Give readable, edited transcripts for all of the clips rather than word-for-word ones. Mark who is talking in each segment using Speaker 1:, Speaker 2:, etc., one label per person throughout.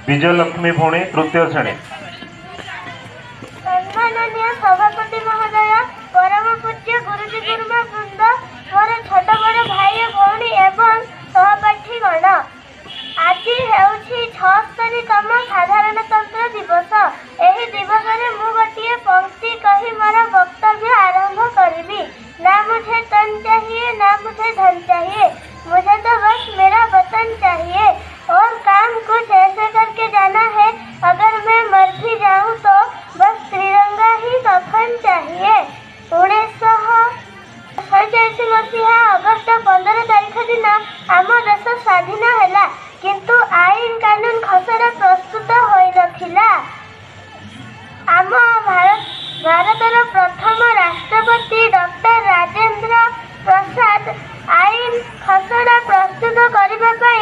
Speaker 1: विजयलक्ष्मी भौणी तृतीय श्रेणी।
Speaker 2: सम्माननीय सभापति महोदय, परम पूज्य गुरुजी गुरुमा वृंद, मोर छोट बड़ भाई भौणी एवं सहपाठी गण, आज हेउछि 76तम साधारणतंत्र दिवस। एही दिवस रे मु गोटे पंक्ति कही मोर वक्तव्य आरंभ करिबी। ना मुझे तन चाहिए, ना मुझे धन चाहिए, मुझे तो बस मेरा वतन चाहिए। और काम कुछ ऐसे करके जाना है, अगर मैं मर भी जाऊं तो बस तिरंगा ही कफन चाहिए। 1947 मसीहा अगस्ट 15 तारिख दिन आम देश स्वाधीन है, किंतु आईन कानून खसड़ा प्रस्तुत होई नथिला। आम भारतर प्रथम राष्ट्रपति डॉक्टर राजेंद्र प्रसाद आईन खसड़ा प्रस्तुत करने पर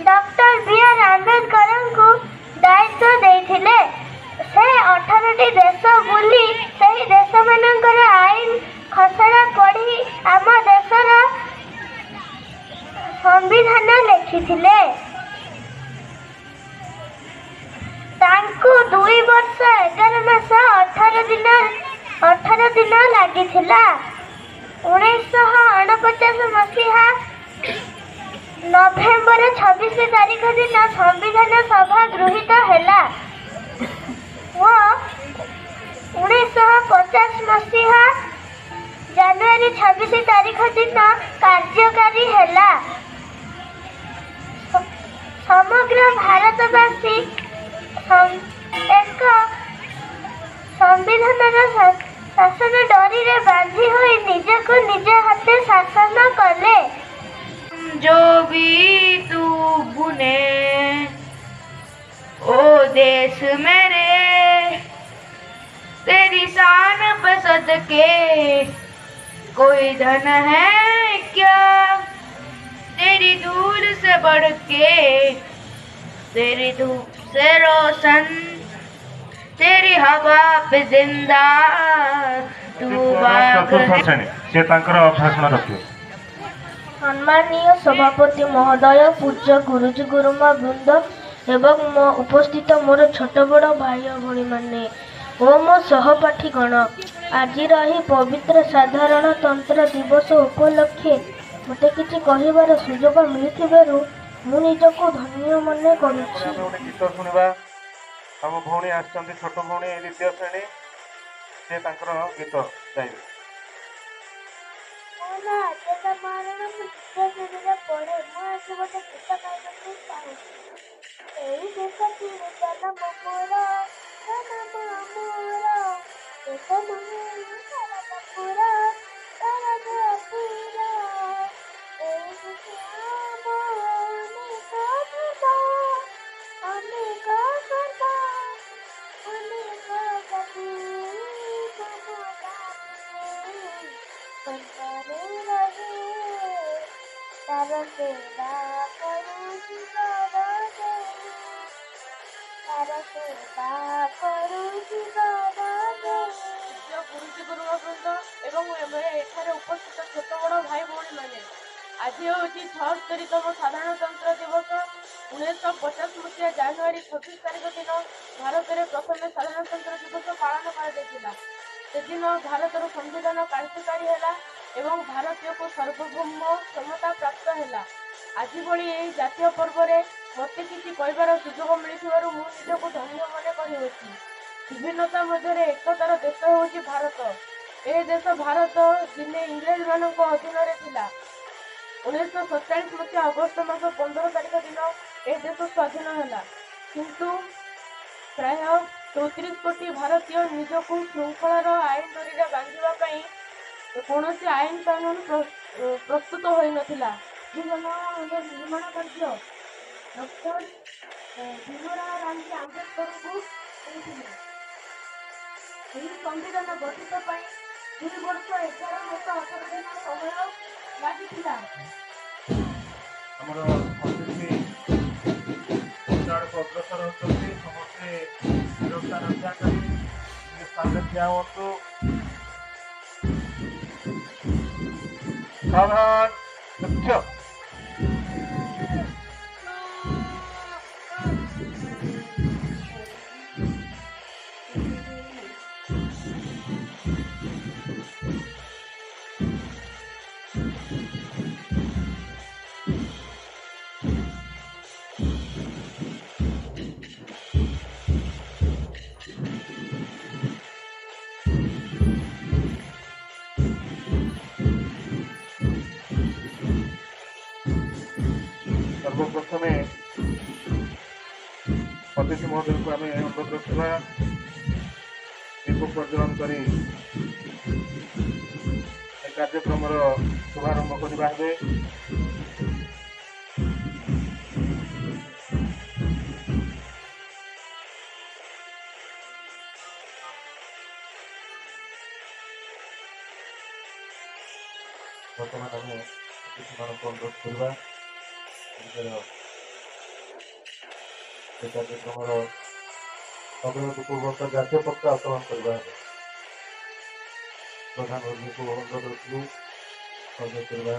Speaker 2: डॉक्टर बी.आर. आंबेडकर को दायित्व देथिले। से 18टी देश बुली सही देश मानकर आईन खसड़ा पढ़ी आम देशर संविधान लिखिथिले। तांकु 2 वर्ष 11 मास 18 दिन लागिथिला। 1949 मसीहा नवेम्बर 26 तारिख दिन संविधान सभा गृहीत हैला। 1950 मसीहा जनवरी 26 तारिख दिन कार्यकारी हैला। समग्र भारतवासी एक संविधान शासन डोरी रे बांधी हुई निजको निज हाथे शासन कले।
Speaker 3: जो भी तू बुने ओ देश मेरे, तेरी शान पे सदके कोई धन है क्या, तेरी दूर से बढ़ के, तेरी धूप से रोशन, तेरी हवा पे जिंदा तू बाग है।
Speaker 2: सम्मानीय सभापति महोदय, पूज्य गुरुजी गुरुमा वृंद एवं मो उपस्थित मोर छोट बड़ भाई भणी माने ओ मो सहपाठी गण, आज रही पवित्र साधारणतंत्र दिवस उपलक्षे मते किछि कहिबार सुजोग मिलिथिबारु मु निजको धन्य मने करूछि।
Speaker 1: गीत सुनिबा हम भौणी आछंती, छोट भौणी द्वितीय श्रेणी, से तांकर गीत गाइबे।
Speaker 2: ना जेता मारण मुझे सुनिले पड़े मु आज गोटे गीत गाइबाकू चाहूछि। एई देश तीर जन्म मोर जन्म मोर, देश महान सारा पूरा सारा पूरा, एई दुनिया मोने का धर्मा अनेक करता अनेक कभी संसारे रहे, तारा सेवा करूँ बाबा, तारा सेवा करूँ बाबा।
Speaker 3: गुरुजी गुरुमा वृंद एवं एठारे उपस्थित छोट बड़ भाई भौणी माने, आज हूँ 76तम साधारणतंत्र दिवस। 1950 मसीहा जनवरी 26 तारिख दिन भारत में प्रथम साधारणतंत्र दिवस पालन कर सेदिन भारतर संविधान कार्यकारी है एवं भारतीय को सार्वभौम क्षमता प्राप्त है। आज भली यही जातीय पर्व में मत किसी कहबार सुजोग मिलू मुझे धन्य मन करुँच। विभिन्नता मध्य एकतार देश हूँ भारत। यह देश भारत दिने इंग्रेज मान अधीन थिला। 1947 मसीहा अगस्ट मास 15 तारिख दिन यह देश स्वाधीन है, किंतु प्राय 34 कोटी भारतीय निजको श्रृंखलार आईन डोरी बांधवाई कौन आईन कानून प्रस्तुत हो नाला। निर्माण कार्य डॉक्टर भीमराव आंबेडकर को संविधान गठित 2 वर्ष 11 मास 18 दिन समय लगी।
Speaker 1: अग्रसर होती समस्ते सुरक्षा रक्षा कर स्थान ठिया हूँ। सावधान मुख्य सर्वप्रथमे अतिथि महोदय को आम अनुरोध रखा दीप प्रज्वलन कर कार्यक्रम शुभारंभ करवा है। बर्तमान आम अतिथि मान अनुरोध करवा कार्यक्रम अग्रगतिपूर्वक जातीय पताका उत्तोलन करवा प्रधानमंत्री को अनुरोध रखू करवा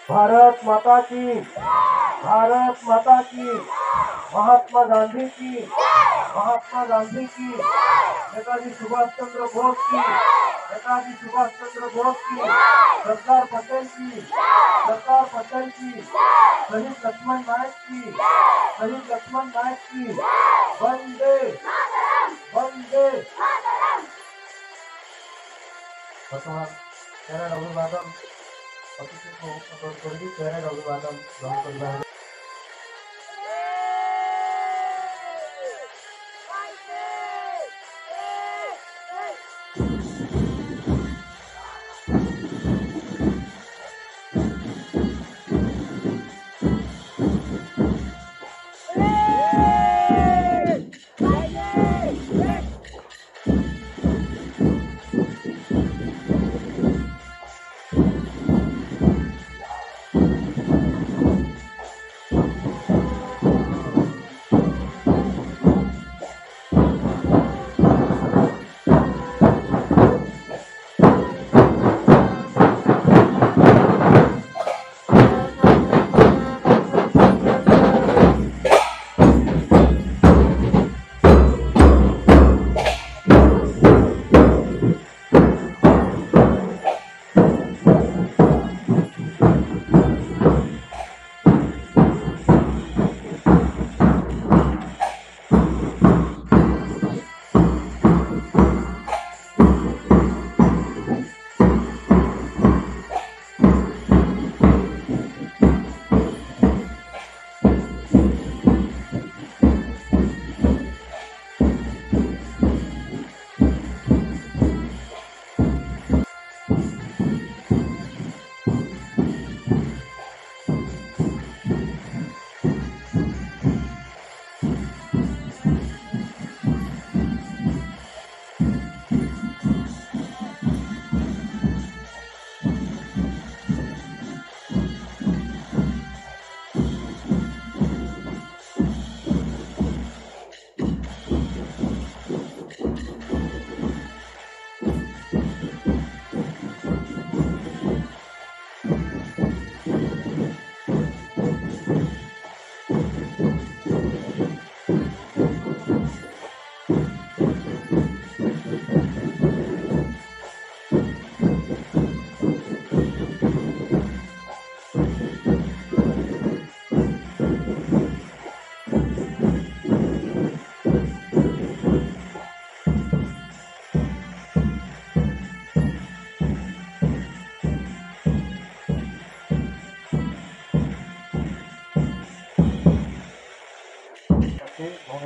Speaker 1: भारत माता की, भारत माता की, महात्मा गांधी की, महात्मा गांधी की, नेताजी सुभाष चंद्र बोस की, नेताजी सुभाष चंद्र बोस की, सरदार पटेल की, सरदार पटेल की, शहीद लक्ष्मण नायक की, शहीद लक्ष्मण नायक की, वंदे वंदे। वर्तमान कैनेडा अभिवादन अतिथि को अनुरोध करी कैनेडा अभिवादन ग्रहण करवा है।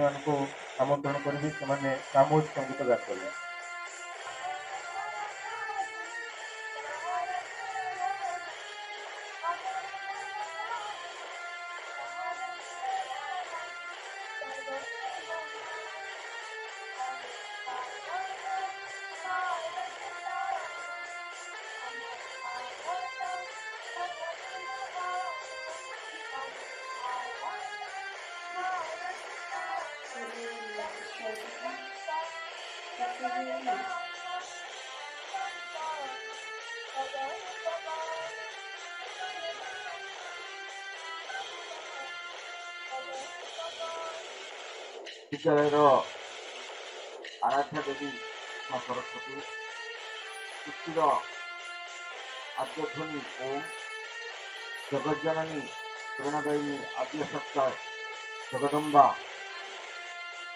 Speaker 1: ଛାତ୍ରଛାତ୍ରୀମାନଙ୍କୁ ଆମନ୍ତ୍ରଣ କରିବି ସେମାନେ ସାମୂହିକ ସଙ୍ଗୀତ ଗାନ କରିବେ। ବିଦ୍ୟାଳୟର ଆରାଧ୍ୟା ଦେବୀ ମା ସରସ୍ୱତୀ, ସୃଷ୍ଟିର ଆଦ୍ୟଧ୍ୱନି ଓମ୍, ଜଗଜ୍ଜନନୀ ପ୍ରେରଣାଦାୟିନୀ ଆଦ୍ୟସତ୍ତା ଜଗଦମ୍ବା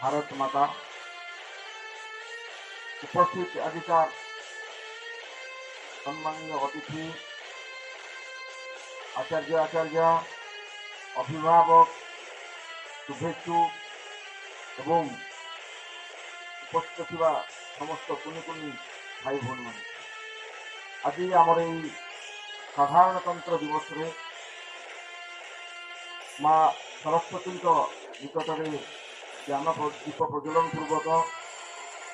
Speaker 1: भारत माता, उपस्थित अधिकार सम्मानीय अतिथि, आचार्य अभिभावक, शुभेच्छु एवं उपस्थित थिबा समस्त कुनि कुनि भाई भौणी माने आज आमर यही साधारणतंत्र दिवस रे माँ सरस्वती निकट ज्ञान दीप प्रज्वलन पूर्वक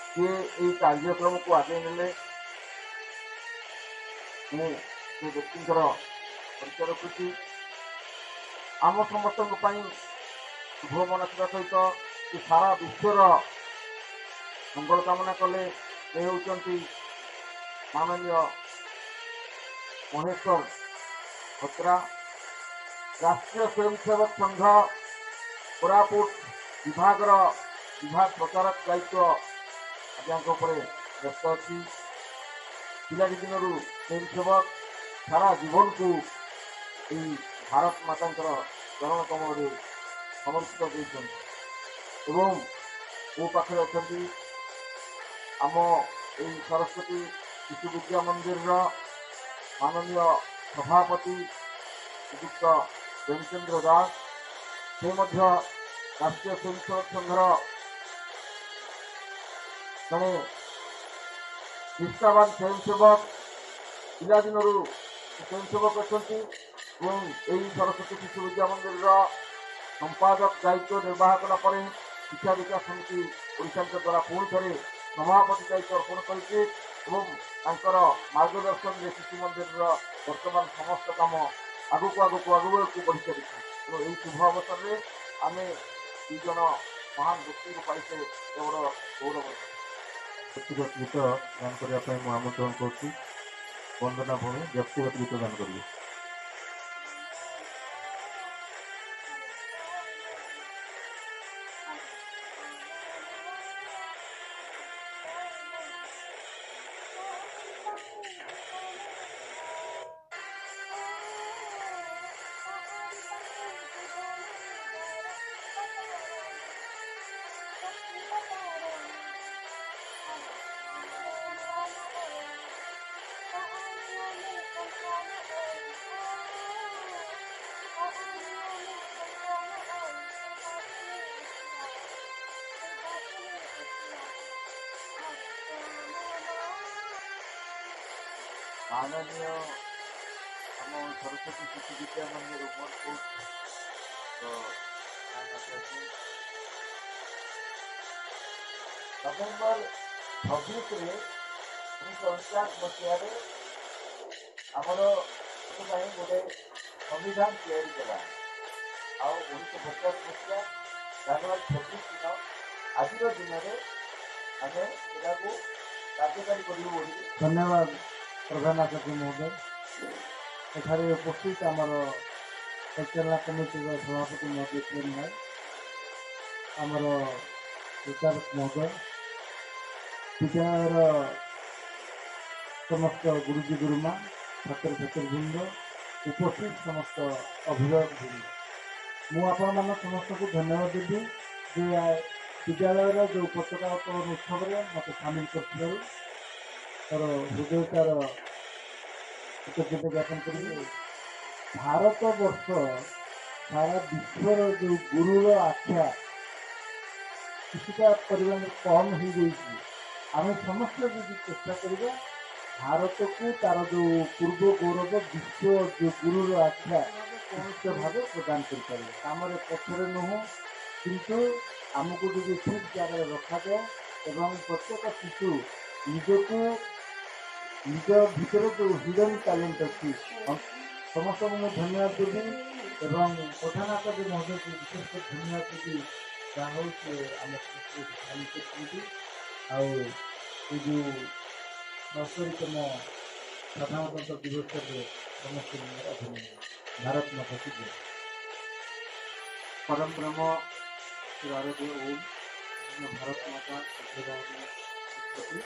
Speaker 1: सी यही कार्यक्रम को आगे ने व्यक्ति परिचय रखुची आम समस्त शुभ मनसिका सहित सारा विश्वर मंगल कामना कले ये होती माननीय महेश्वर भत्रा राष्ट्रीय स्वयंसेवक संघ कोरापुट विभाग प्रचारक दायित्व आज्ञा व्यस्त अच्छी पिला दिन स्वयंसेवक सारा जीवन को यही भारत माता चरण कमल समर्पित कर मो पाखे अच्छा आम यही सरस्वती शिशु विद्या मंदिर माननीय सभापति श्रीयुक्त प्रेमचंद्र दास से राष्ट्रीय स्वयंसेवक संघर जड़े निष्ठावान स्वयंसेवक पिला दिन स्वयंसेवक अच्छा सरस्वती शिशु विद्या मंदिर संपादक दायित्व निर्वाह कलापर शिक्षा विकास समिति ओडिशा द्वारा पुणी थे सभापति दायित्व अर्पण कर मार्गदर्शन में शिशु मंदिर वर्तमान समस्त काम आगक बढ़ी चलती यही शुभ अवसर में आम दुज महान व्यक्ति को पाइसे गौरव व्यक्तिगत गीत गान करने आमंत्रण कर वंदना भूमि व्यक्तिगत गीत गान करेंगे। माननीय आम सरस्वती शिशु विद्या मंदिर उमरपुर नवेम्बर 26 1949 मसीह आमर गोटे संविधान या 1950 मसीहा जनवरी 26 दिन आज दिन में आम को कार्यकारी करूँ। धन्यवाद प्रधान आचार्य महोदय एठारे उपस्थित आमर परिचालना कमिटी सभापति महोदय चेयरमैन आमर विचारक महोदय विद्यालय समस्त गुरुजी गुरुमा छात्र छात्रीवृंद उपस्थित समस्त अभिभावक वृंद मु आपण मान समस्त को धन्यवाद देवी जे विद्यालय जो पताका उत्तोलन उत्सव में मत सामिल कर हृदयतार कृतज्ञता ज्ञापन करेंगे। भारत वर्ष सारा विश्वर जो गुरुर आख्या কিছুটা পরিମାণରେ କମ୍ ହେଇଯାଇଛି। ଆମେ ସମସ୍ତେ ଯଦି ଚେଷ୍ଟା କରିବା ଭାରତକୁ ତାର ଯେଉଁ ପୂର୍ବ ଗୌରବ ବିଶ୍ୱ ଯେଉଁ ଗୁରୁର ଆଖ୍ୟା ନିଶ୍ଚିତ ଭାବେ ପ୍ରଦାନ କରିପାରିବ। କାମରେ ପଛରେ ନୁହଁ, କିନ୍ତୁ ଆମକୁ ଯଦି ଠିକ୍ ଜାଗାରେ ରଖାଯାଏ ଏବଂ ପ୍ରତ୍ୟେକ ଶିଶୁ ନିଜକୁ ନିଜ ଭିତରେ ଯେଉଁ ହିଡେନ୍ ଟ୍ୟାଲେଣ୍ଟ ଅଛି ସମସ୍ତଙ୍କୁ ମୁଁ ଧନ୍ୟବାଦ ଦେବି ଏବଂ ପ୍ରଧାନାଚାର୍ଯ୍ୟ ମହୋଦୟକୁ ବିଶେଷ କରି ଧନ୍ୟବାଦ ଦେବି। ଯାହା ହଉ ସେ ଆମ ସମସ୍ତଙ୍କୁ ସାହାଯ୍ୟ କରିଛନ୍ତି ଆଉ ଏ ଯେଉଁ ৭୭ତମ ସାଧାରଣତନ୍ତ୍ର ଦିବସରେ ସମସ୍ତଙ୍କୁ ମୋର ଅଭିନନ୍ଦନ। ଭାରତ ମାତା କି ଜୟ। परम ब्रह्म श्री आरोग्य ओम भारत माता की जय।